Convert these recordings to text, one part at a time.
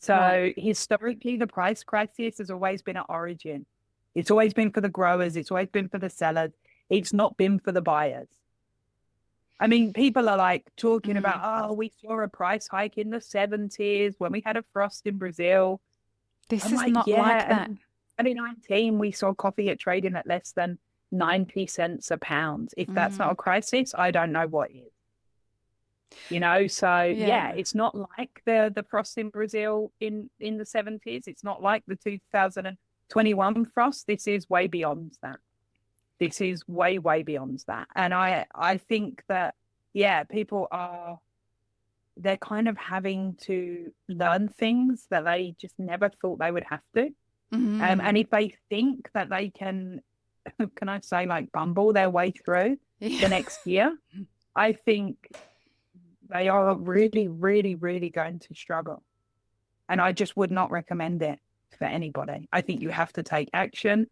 So historically, the price crisis has always been at origin. It's always been for the growers. It's always been for the sellers. It's not been for the buyers. I mean, people are like talking about, oh, we saw a price hike in the 70s when we had a frost in Brazil. This I'm is like, not like yeah. that. And in 2019, we saw coffee at trading at less than 90 cents a pound. If that's not a crisis, I don't know what is. So yeah, it's not like the frost in Brazil in the 70s. It's not like the 2021 frost. This is way beyond that. This is way, way beyond that. And I think that, yeah, they're kind of having to learn things that they just never thought they would have to. And if they think that they can I say, like, bumble their way through the next year, I think they are really, really, really going to struggle. And I just would not recommend it for anybody. I think you have to take action.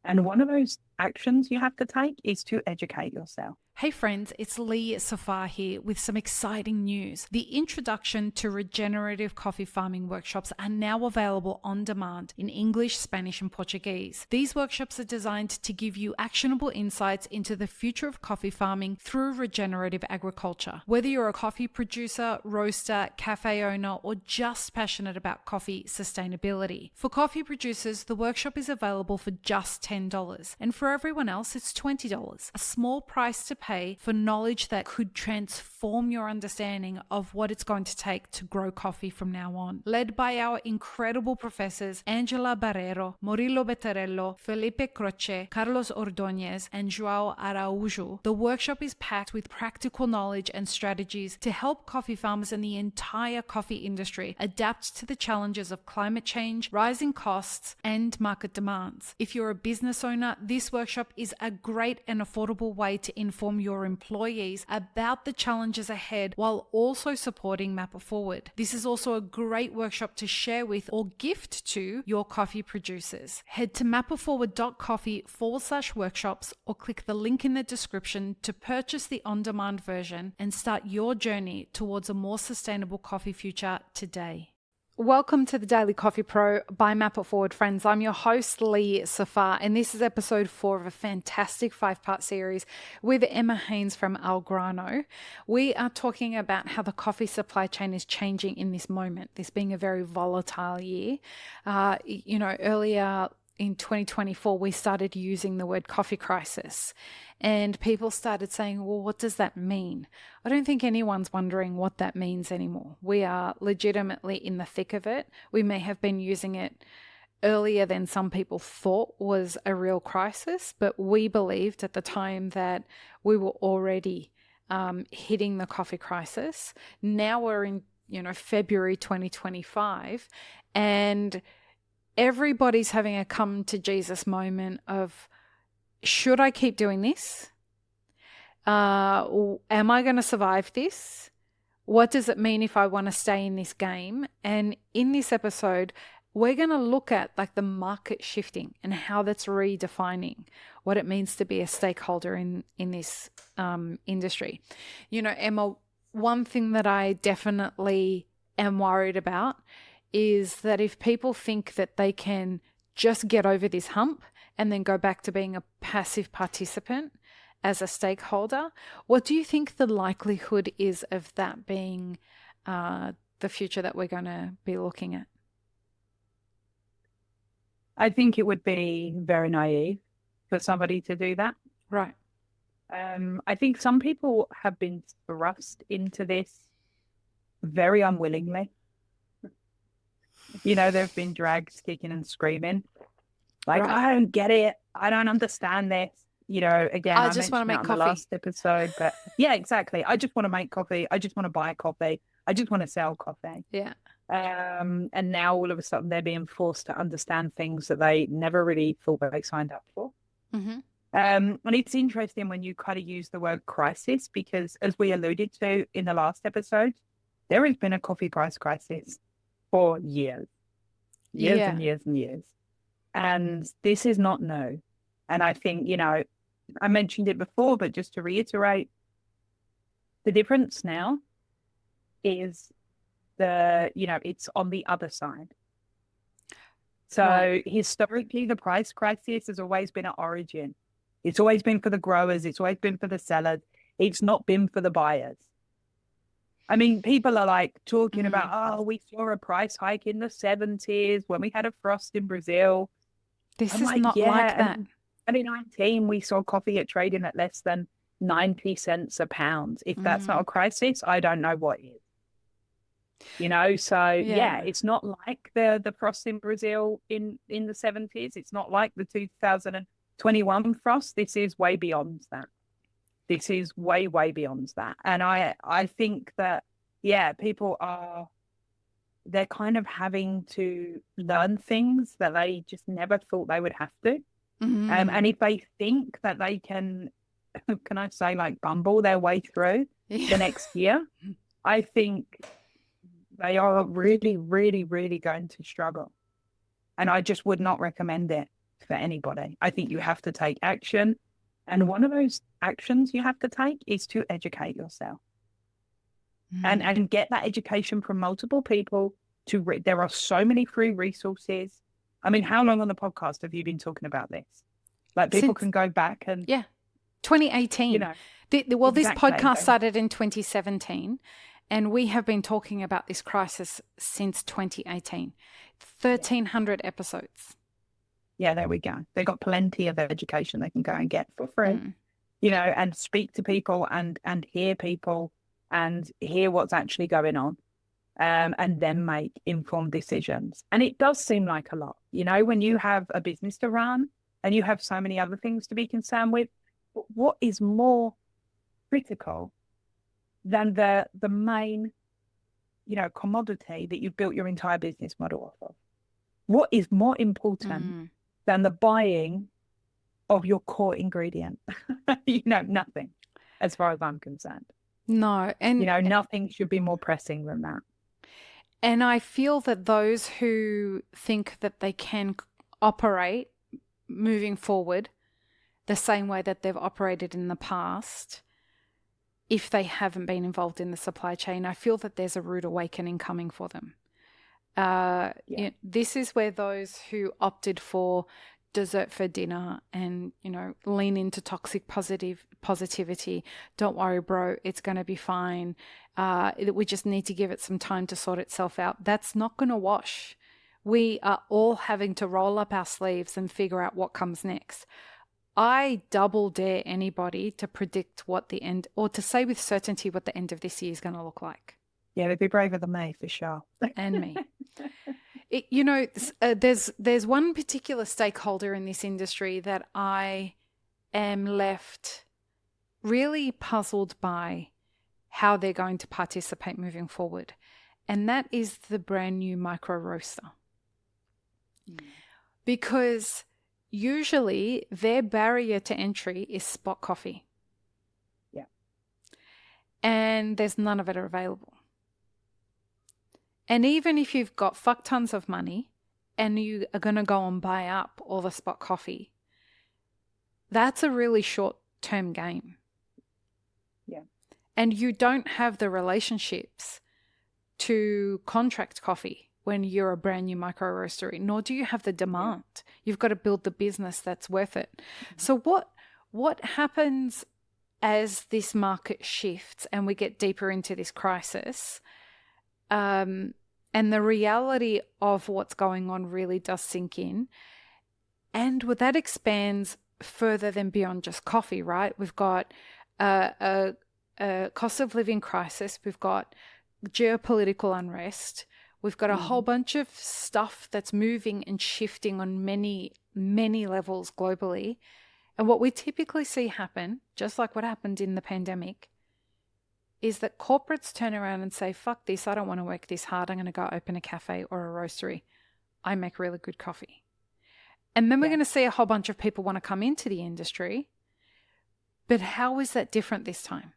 And one of those actions you have to take is to educate yourself. Hey friends, it's Lee Safar here with some exciting news. The introduction to regenerative coffee farming workshops are now available on demand in English, Spanish, and Portuguese. These workshops are designed to give you actionable insights into the future of coffee farming through regenerative agriculture. Whether you're a coffee producer, roaster, cafe owner, or just passionate about coffee sustainability. For coffee producers, the workshop is available for just $10, and for everyone else, it's $20, a small price to pay for knowledge that could transform your understanding of what it's going to take to grow coffee from now on. Led by our incredible professors Angela Barrero, Murilo Bettarello, Felipe Croce, Carlos Ordóñez, and João Araújo, the workshop is packed with practical knowledge and strategies to help coffee farmers and the entire coffee industry adapt to the challenges of climate change, rising costs, and market demands. If you're a business owner, this workshop is a great and affordable way to inform your employees about the challenges ahead while also supporting Map It Forward. This is also a great workshop to share with or gift to your coffee producers. Head to mapitforward.coffee/workshops or click the link in the description to purchase the on-demand version and start your journey towards a more sustainable coffee future today. Welcome to the Daily Coffee Pro by Map It Forward, friends. I'm your host, Lee Safar, and this is episode 4 of a fantastic 5-part series with Emma Haines from Algrano. We are talking about how the coffee supply chain is changing in this moment, this being a very volatile year. Earlier in 2024, we started using the word coffee crisis. And people started saying, well, what does that mean? I don't think anyone's wondering what that means anymore. We are legitimately in the thick of it. We may have been using it earlier than some people thought was a real crisis, but we believed at the time that we were already hitting the coffee crisis. Now we're in, February 2025, and everybody's having a come to Jesus moment of, should I keep doing this? Am I going to survive this? What does it mean if I want to stay in this game? And in this episode, we're going to look at the market shifting and how that's redefining what it means to be a stakeholder in this industry. Emma, one thing that I definitely am worried about is that if people think that they can just get over this hump and then go back to being a passive participant as a stakeholder, what do you think the likelihood is of that being the future that we're going to be looking at? I think it would be very naive for somebody to do that. Right. I think some people have been thrust into this very unwillingly. They've been dragged kicking and screaming. Right. I don't get it. I don't understand this. Again, I just want to make coffee. The last episode, but yeah, exactly. I just want to make coffee. I just want to buy coffee. I just want to sell coffee. Yeah. And now all of a sudden they're being forced to understand things that they never really thought they signed up for. Mm-hmm. And it's interesting when you kind of use the word crisis, because as we alluded to in the last episode, there has been a coffee price crisis for years and years and years. And this is not new. And I think, I mentioned it before, but just to reiterate, the difference now is it's on the other side. So historically, the price crisis has always been at origin. It's always been for the growers. It's always been for the sellers. It's not been for the buyers. I mean, people are like talking about, oh, we saw a price hike in the 70s when we had a frost in Brazil. This is not like that. In 2019, we saw coffee trading at less than 90 cents a pound. If that's not a crisis, I don't know what is. So it's not like the frost in Brazil in the 70s. It's not like the 2021 frost. This is way beyond that. This is way, way beyond that. And I think that, people they're kind of having to learn things that they just never thought they would have to. And if they think that they can I say, like, bumble their way through the next year, I think they are really, really, really going to struggle. And I just would not recommend it for anybody. I think you have to take action. And one of those actions you have to take is to educate yourself and get that education from multiple people. There are so many free resources. I mean, how long on the podcast have you been talking about this? Like, people can go back and 2018. This exactly. podcast started in 2017, and we have been talking about this crisis since 2018. 1,300 episodes. Yeah, there we go. They've got plenty of education they can go and get for free, and speak to people and hear people and hear what's actually going on, and then make informed decisions. And it does seem like a lot, when you have a business to run and you have so many other things to be concerned with. But what is more critical than the main, commodity that you've built your entire business model off of? What is more important than the buying of your core ingredient? Nothing, as far as I'm concerned. No. And, nothing should be more pressing than that. And I feel that those who think that they can operate moving forward the same way that they've operated in the past, if they haven't been involved in the supply chain, I feel that there's a rude awakening coming for them. This is where those who opted for dessert for dinner and, lean into toxic positivity, don't worry, bro, it's going to be fine. We just need to give it some time to sort itself out. That's not going to wash. We are all having to roll up our sleeves and figure out what comes next. I double dare anybody to predict what the end, or to say with certainty what the end of this year is going to look like. Yeah, they'd be braver than me, for sure. And me. There's one particular stakeholder in this industry that I am left really puzzled by how they're going to participate moving forward. And that is the brand new micro roaster. Because usually their barrier to entry is spot coffee. Yeah. And there's none of it available. And even if you've got fuck tons of money and you are going to go and buy up all the spot coffee, that's a really short-term game. Yeah. And you don't have the relationships to contract coffee when you're a brand new micro roastery, nor do you have the demand. You've got to build the business that's worth it. So what happens as this market shifts and we get deeper into this crisis, and the reality of what's going on really does sink in, and that expands further than beyond just coffee, right? We've got a cost of living crisis. We've got geopolitical unrest. We've got a whole bunch of stuff that's moving and shifting on many, many levels globally. And what we typically see happen, just like what happened in the pandemic, is that corporates turn around and say, fuck this, I don't want to work this hard. I'm going to go open a cafe or a roastery. I make really good coffee. And then we're going to see a whole bunch of people want to come into the industry. But how is that different this time?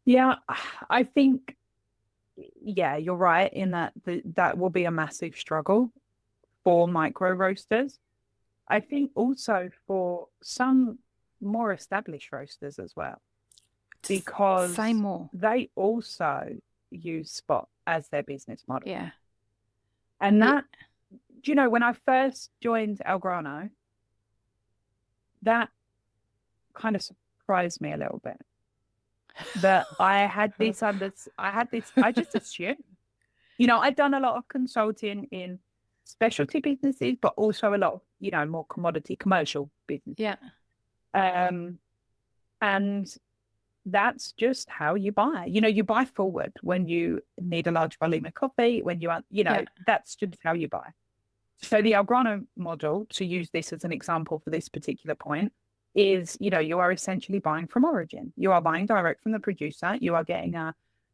Yeah, I think, you're right in that that will be a massive struggle for micro roasters. I think also for some more established roasters as well. because say more. they also use spot as their business model. Yeah. And that, do you know, when I first joined Algrano, that kind of surprised me a little bit. That I just assumed, you know, I'd done a lot of consulting in specialty businesses, but also a lot of, you know, more commodity commercial business. Yeah. And that's just how you buy. You know, you buy forward when you need a large volume of coffee, when you are, you know, that's just how you buy. So the Algrano model, to use this as an example for this particular point, is, you know, you are essentially buying from origin. You are buying direct from the producer. You are getting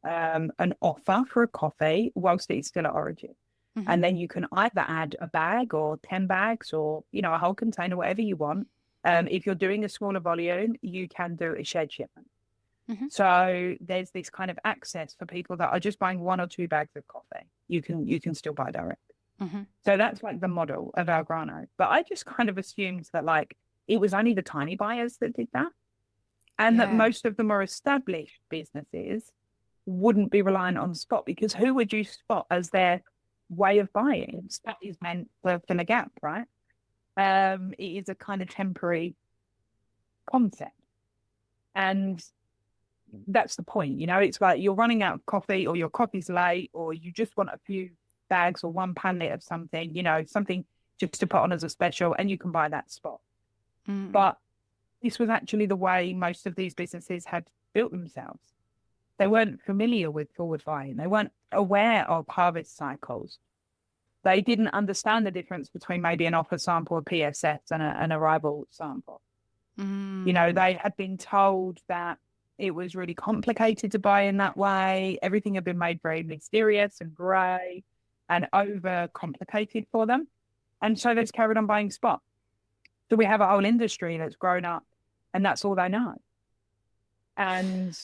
an offer for a coffee whilst it's still at origin. Mm-hmm. And then you can either add a bag or 10 bags or, you know, a whole container, whatever you want. If you're doing a smaller volume, you can do a shared shipment. Mm-hmm. So there's this kind of access for people that are just buying 1 or 2 bags of coffee. You can still buy direct. Mm-hmm. So that's like the model of Algrano. But I just kind of assumed that like it was only the tiny buyers that did that, and that most of the more established businesses wouldn't be reliant on spot, because who would use spot as their way of buying? Spot is meant to fill a gap, right? It is a kind of temporary concept. And that's the point, you know, it's like you're running out of coffee, or your coffee's late, or you just want a few bags or 1 panlet of something, you know, something just to put on as a special, and you can buy that spot. Mm. But this was actually the way most of these businesses had built themselves. They weren't familiar with forward buying. They weren't aware of harvest cycles. They didn't understand the difference between maybe an offer sample, a PSS, and an arrival sample. Mm. You know, they had been told that it was really complicated to buy in that way. Everything had been made very mysterious and grey and over complicated for them. And so they just carried on buying spot. So we have a whole industry that's grown up, and that's all they know. And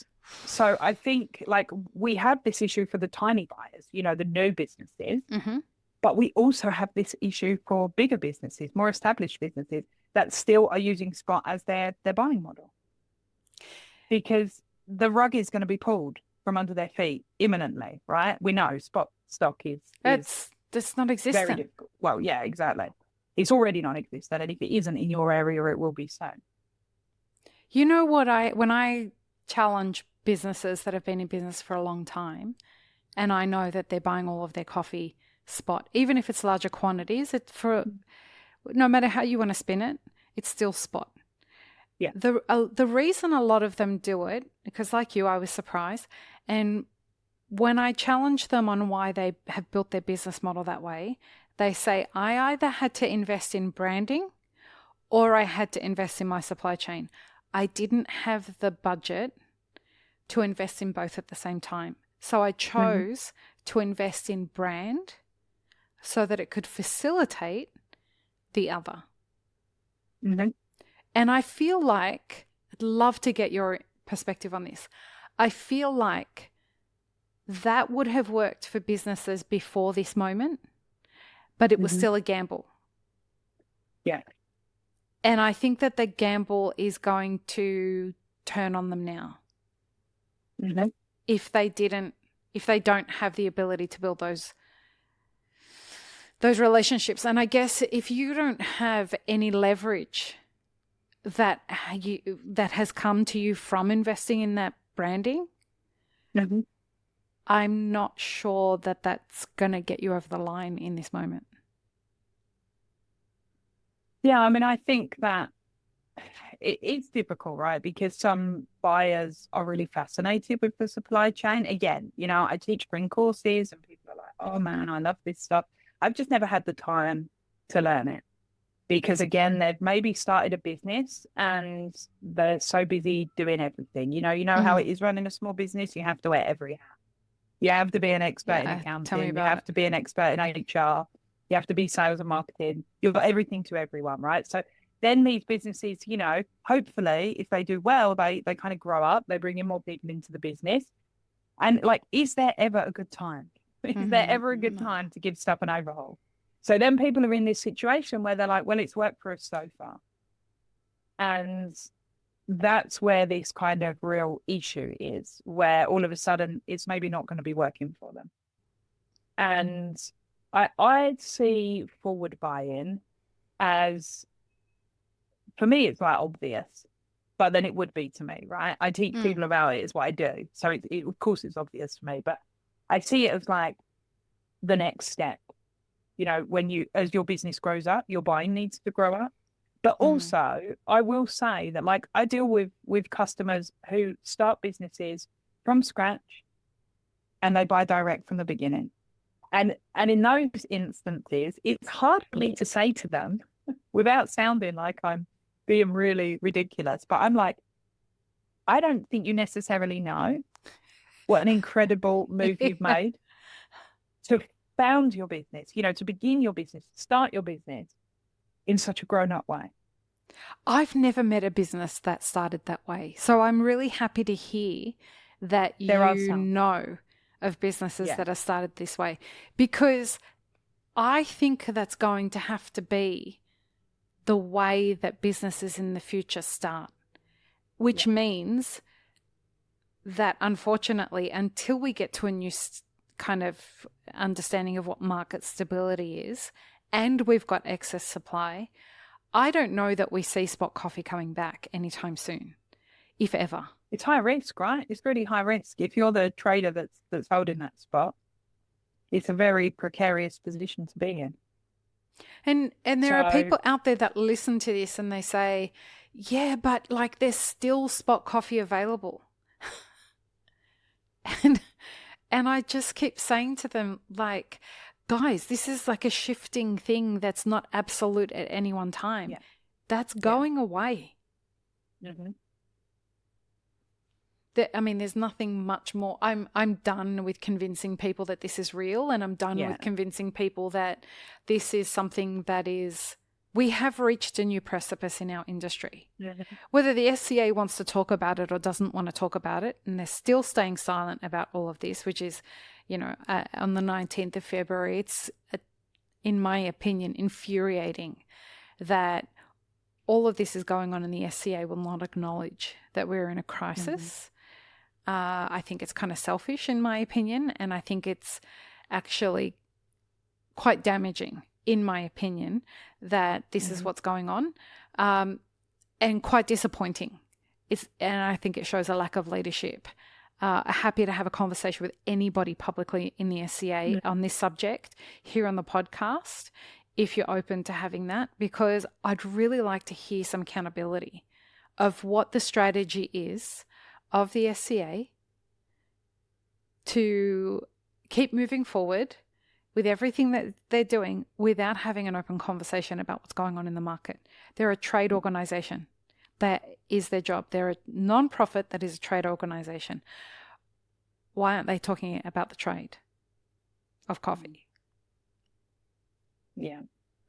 so I think like we have this issue for the tiny buyers, you know, the new businesses, mm-hmm. but we also have this issue for bigger businesses, more established businesses that still are using spot as their buying model. Because the rug is going to be pulled from under their feet imminently, right? We know spot stock is that's not existent. Very difficult. Well, yeah, exactly. It's already non-existent, and if it isn't in your area, it will be soon. You know what? when I challenge businesses that have been in business for a long time, and I know that they're buying all of their coffee spot, even if it's larger quantities, no matter how you want to spin it, it's still spot. Yeah. The reason a lot of them do it, because like you, I was surprised, and when I challenge them on why they have built their business model that way, they say, I either had to invest in branding or I had to invest in my supply chain. I didn't have the budget to invest in both at the same time. So I chose to invest in brand so that it could facilitate the other. Mm-hmm. And I feel like, I'd love to get your perspective on this. I feel like that would have worked for businesses before this moment, but it was still a gamble. Yeah. And I think that the gamble is going to turn on them now. Mm-hmm. If they don't have the ability to build those relationships. And I guess if you don't have any leverage that has come to you from investing in that branding, mm-hmm. I'm not sure that that's going to get you over the line in this moment. Yeah, I mean, I think that it's difficult, right? Because some buyers are really fascinated with the supply chain. Again, you know, I teach spring courses and people are like, oh man, I love this stuff. I've just never had the time to learn it. Because again, they've maybe started a business and they're so busy doing everything. You know how it is running a small business. You have to wear every hat. You have to be an expert in accounting. You have to be an expert in HR. You have to be sales and marketing. You've got everything to everyone, right? So then these businesses, you know, hopefully if they do well, they kind of grow up. They bring in more people into the business. And like, is there ever a good time? Is there ever a good time to give stuff an overhaul? So then people are in this situation where they're like, well, it's worked for us so far. And that's where this kind of real issue is, where all of a sudden it's maybe not going to be working for them. And I'd see forward buy-in as, for me, it's like obvious, but then it would be to me, right? I teach people about it, is what I do. So of course it's obvious to me, but I see it as like the next step. You know, as your business grows up, your buying needs to grow up. But also, I will say that, like, I deal with customers who start businesses from scratch and they buy direct from the beginning. And in those instances, it's hard for me to say to them, without sounding like I'm being really ridiculous, but I'm like, I don't think you necessarily know what an incredible move you've made to found your business, you know, to begin your business, start your business in such a grown-up way. I've never met a business that started that way. So I'm really happy to hear that you know of businesses that are started this way, because I think that's going to have to be the way that businesses in the future start, which means that, unfortunately, until we get to a new kind of understanding of what market stability is and we've got excess supply, I don't know that we see spot coffee coming back anytime soon, if ever. It's high risk, right? It's really high risk. If you're the trader that's holding that spot, it's a very precarious position to be in. And there are people out there that listen to this and they say, yeah, but like there's still spot coffee available. And I just keep saying to them, like, guys, this is like a shifting thing that's not absolute at any one time. Yeah. That's going away. Mm-hmm. There's nothing much more. I'm done with convincing people that this is real, and I'm done with convincing people that this is something that is, we have reached a new precipice in our industry. Whether the SCA wants to talk about it or doesn't want to talk about it, and they're still staying silent about all of this, which is, on the 19th of February, it's, in my opinion, infuriating that all of this is going on and the SCA will not acknowledge that we're in a crisis. I think it's kind of selfish, in my opinion, and I think it's actually quite damaging, in my opinion, that this is what's going on, and quite disappointing. And I think it shows a lack of leadership. Happy to have a conversation with anybody publicly in the SCA on this subject here on the podcast, if you're open to having that, because I'd really like to hear some accountability of what the strategy is of the SCA to keep moving forward with everything that they're doing without having an open conversation about what's going on in the market. They're a trade organisation. That is their job. They're a non-profit that is a trade organisation. Why aren't they talking about the trade of coffee? Yeah.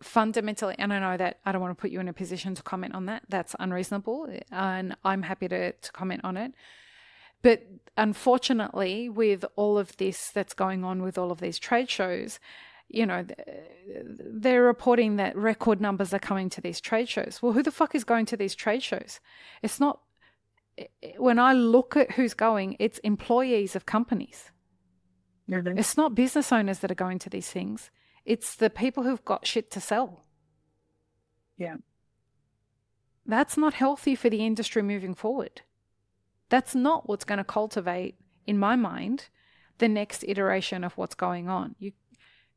Fundamentally, and I know that I don't want to put you in a position to comment on that. That's unreasonable, and I'm happy to comment on it. But unfortunately, with all of this that's going on with all of these trade shows, they're reporting that record numbers are coming to these trade shows. Well, who the fuck is going to these trade shows? It's not, when I look at who's going, it's employees of companies. It's not business owners that are going to these things. It's the people who've got shit to sell. Yeah. That's not healthy for the industry moving forward. That's not what's going to cultivate, in my mind, the next iteration of what's going on.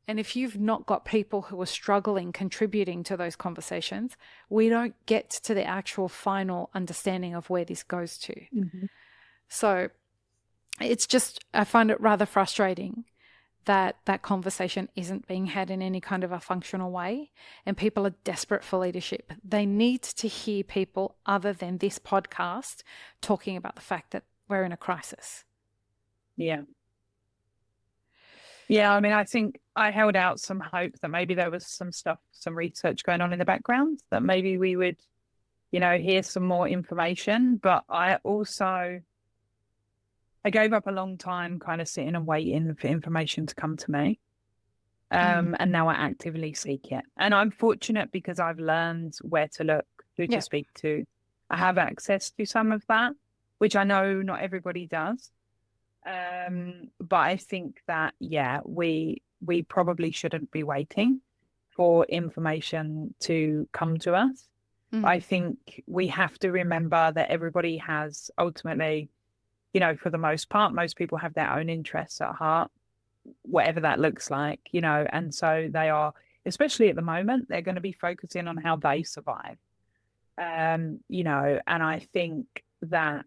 And if you've not got people who are struggling, contributing to those conversations, we don't get to the actual final understanding of where this goes to. Mm-hmm. So it's just, I find it rather frustrating that conversation isn't being had in any kind of a functional way, and people are desperate for leadership. They need to hear people other than this podcast talking about the fact that we're in a crisis. Yeah. Yeah, I think I held out some hope that maybe there was some research going on in the background, that maybe we would, hear some more information. But I gave up a long time kind of sitting and waiting for information to come to me. And now I actively seek it. And I'm fortunate because I've learned where to look, who to speak to, have access to some of that, which I know not everybody does. But I think that, yeah, we probably shouldn't be waiting for information to come to us. I think we have to remember that everybody has ultimately, you know, for the most part, most people have their own interests at heart, whatever that looks like, you know, and so they are, especially at the moment, they're going to be focusing on how they survive. You know, and I think that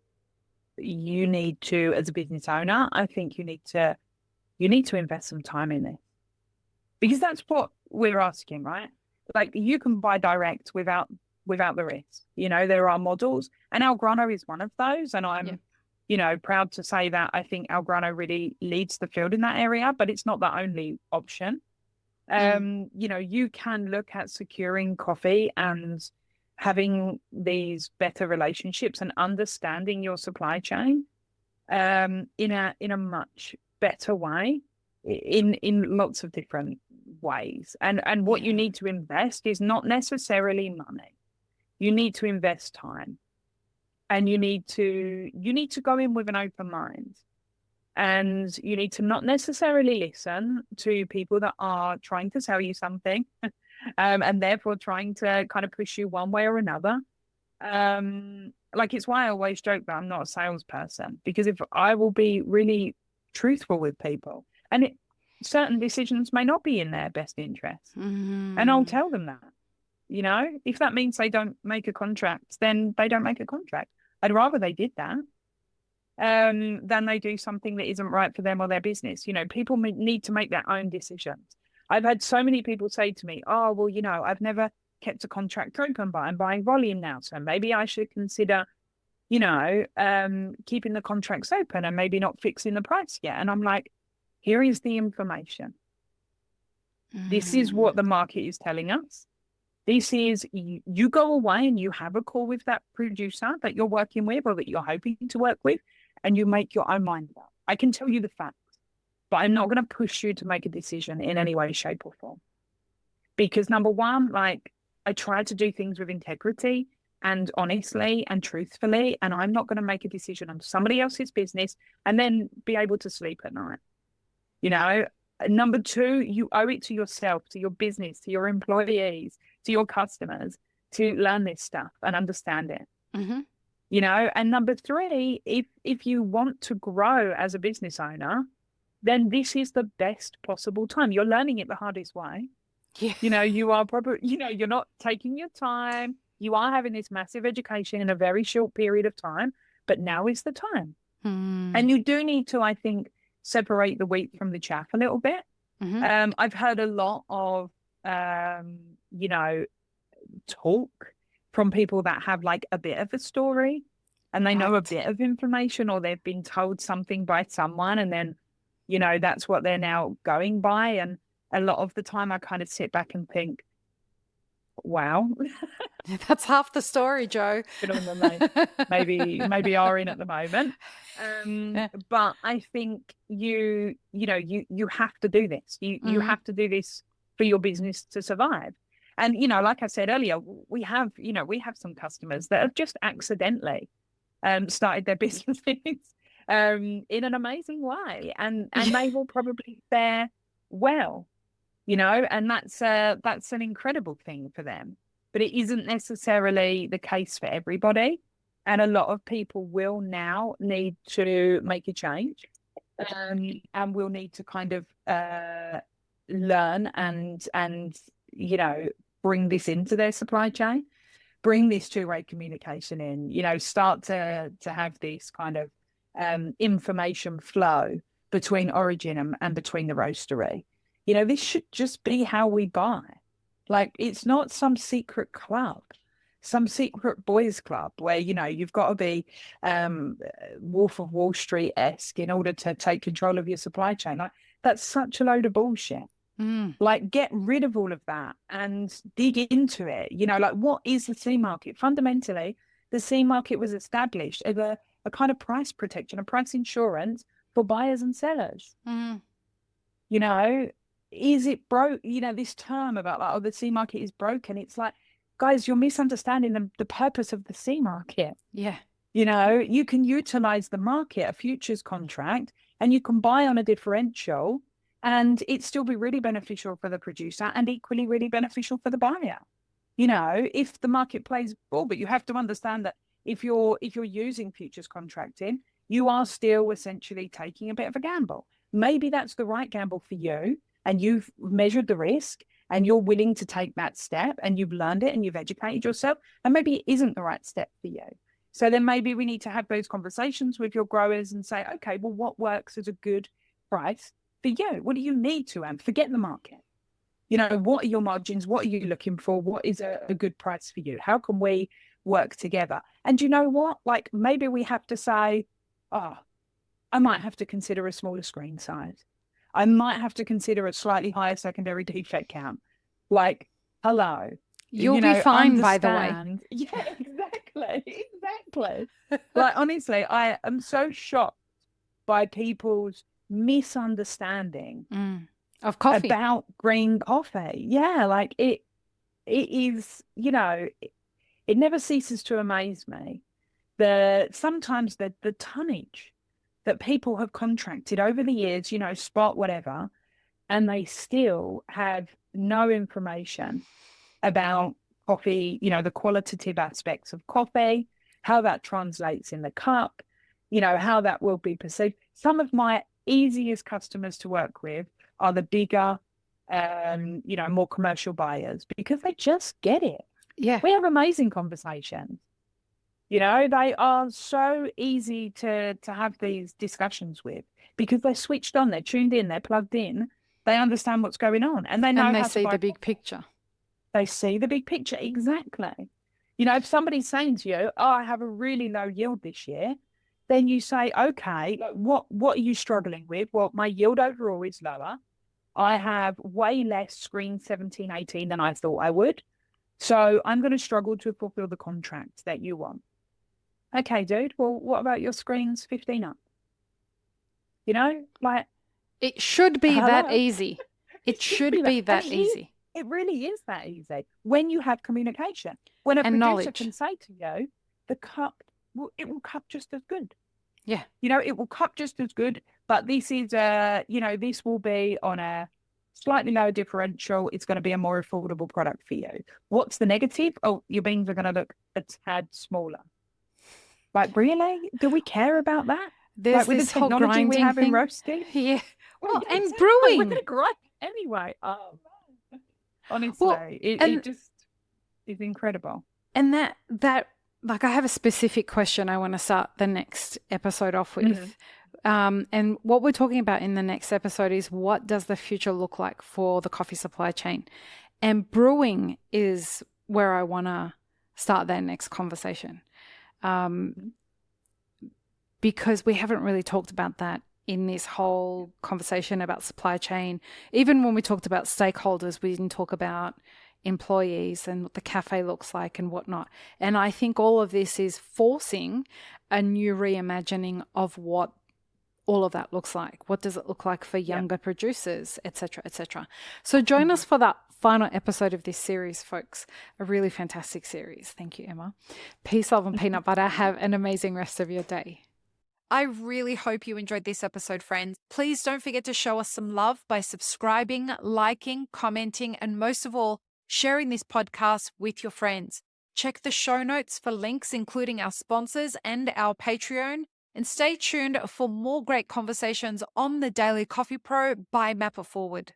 you need to, as a business owner, I think you need to invest some time in this, because that's what we're asking, right? Like, you can buy direct without the risk. You know, there are models, and Algrano is one of those. And I'm, you know, proud to say that I think Algrano really leads the field in that area, but it's not the only option. You know, you can look at securing coffee and having these better relationships and understanding your supply chain in a much better way, in lots of different ways. And what you need to invest is not necessarily money. You need to invest time, and you need to go in with an open mind, and you need to not necessarily listen to people that are trying to sell you something, and therefore trying to kind of push you one way or another. Like, it's why I always joke that I'm not a salesperson, because if I will be really truthful with people, and certain decisions may not be in their best interest, and I'll tell them that. You know, if that means they don't make a contract, then they don't make a contract. I'd rather they did that than they do something that isn't right for them or their business. You know, people need to make their own decisions. I've had so many people say to me, oh, well, you know, I've never kept a contract open, but I'm buying volume now, so maybe I should consider, you know, keeping the contracts open and maybe not fixing the price yet. And I'm like, here is the information. This is what the market is telling us. This is, you go away and you have a call with that producer that you're working with or that you're hoping to work with, and you make your own mind up. I can tell you the facts, but I'm not going to push you to make a decision in any way, shape, or form. Because number one, like, I try to do things with integrity and honestly and truthfully, and I'm not going to make a decision on somebody else's business and then be able to sleep at night. You know, number two, you owe it to yourself, to your business, to your employees, to your customers, to learn this stuff and understand it. You know, and number three, if you want to grow as a business owner, then this is the best possible time. You're learning it the hardest way. Yeah. You know, you are probably, you know, you're not taking your time. You are having this massive education in a very short period of time, but now is the time. And you do need to, I think, separate the wheat from the chaff a little bit. I've heard a lot of, you know, talk from people that have like a bit of a story, and they know a bit of information, or they've been told something by someone, and then, you know, that's what they're now going by. And a lot of the time I kind of sit back and think, wow. That's half the story, Jo. maybe are in at the moment. But I think you have to do this. You have to do this for your business to survive. And, you know, like I said earlier, we have some customers that have just accidentally started their businesses in an amazing way, and they will probably fare well, you know, and that's an incredible thing for them. But it isn't necessarily the case for everybody. And a lot of people will now need to make a change, and will need to kind of learn and, you know, bring this into their supply chain, bring this two-way communication in, you know, start to have this kind of information flow between origin and between the roastery. You know, this should just be how we buy. Like, it's not some secret club, some secret boys club where, you know, you've got to be Wolf of Wall Street-esque in order to take control of your supply chain. Like, that's such a load of bullshit. Like, get rid of all of that and dig into it. You know, like, what is the C market? Fundamentally, the C market was established as a kind of price protection, a price insurance for buyers and sellers. You know, is it broke? You know, this term about like, oh, the C market is broken. It's like, guys, you're misunderstanding the purpose of the C market. Yeah. You know, you can utilize the market, a futures contract, and you can buy on a differential, and it still be really beneficial for the producer and equally really beneficial for the buyer. You know, if the market plays ball, but you have to understand that if you're using futures contracting, you are still essentially taking a bit of a gamble. Maybe that's the right gamble for you, and you've measured the risk and you're willing to take that step, and you've learned it and you've educated yourself, and maybe it isn't the right step for you. So then maybe we need to have those conversations with your growers and say, okay, well, what works as a good price for you? What do you need to, and forget the market. You know, what are your margins? What are you looking for? What is a good price for you? How can we work together? And you know what? Like, maybe we have to say, oh, I might have to consider a smaller screen size. I might have to consider a slightly higher secondary defect count. Like, hello. You'll be fine, by the way. Yeah, exactly. Like, honestly, I am so shocked by people's misunderstanding of coffee, about green coffee. Yeah, like it is, you know, it never ceases to amaze me. Sometimes the tonnage that people have contracted over the years, you know, spot whatever, and they still have no information about coffee, you know, the qualitative aspects of coffee, how that translates in the cup, you know, how that will be perceived. Some of my easiest customers to work with are the bigger, you know, more commercial buyers, because they just get it. Yeah. We have amazing conversations. You know, they are so easy to have these discussions with, because they're switched on, they're tuned in, they're plugged in, they understand what's going on, and they know and they how see to buy the big picture. They see the big picture. Exactly. You know, if somebody's saying to you, oh, I have a really low yield this year, then you say, okay, what are you struggling with? Well, my yield overall is lower. I have way less screen 17, 18 than I thought I would. So I'm going to struggle to fulfill the contract that you want. Okay, dude. Well, what about your screens 15 up? You know, like, it should be that easy. It should be that easy. It really is that easy when you have communication. When a producer can say to you, the cup, it will cup just as good. Yeah. You know, it will cup just as good, but this is, you know, this will be on a slightly lower differential. It's going to be a more affordable product for you. What's the negative? Oh, your beans are going to look a tad smaller. Like, really? Do we care about that? There's like, with this the whole technology grinding we have thing. In roasting? Yeah. Well, yeah, and exactly. brewing. We're going to grind anyway. Oh, man. Honestly, it just is incredible. And that like, I have a specific question I want to start the next episode off with. And what we're talking about in the next episode is, what does the future look like for the coffee supply chain? And brewing is where I want to start that next conversation. Because we haven't really talked about that in this whole conversation about supply chain. Even when we talked about stakeholders, we didn't talk about employees and what the cafe looks like and whatnot. And I think all of this is forcing a new reimagining of what all of that looks like. What does it look like for younger producers, et cetera, et cetera. So join us for that final episode of this series, folks. A really fantastic series. Thank you, Emma. Peace, love, and peanut butter. Have an amazing rest of your day. I really hope you enjoyed this episode, friends. Please don't forget to show us some love by subscribing, liking, commenting, and most of all, sharing this podcast with your friends. Check the show notes for links, including our sponsors and our Patreon. And stay tuned for more great conversations on the Daily Coffee Pro by Map It Forward.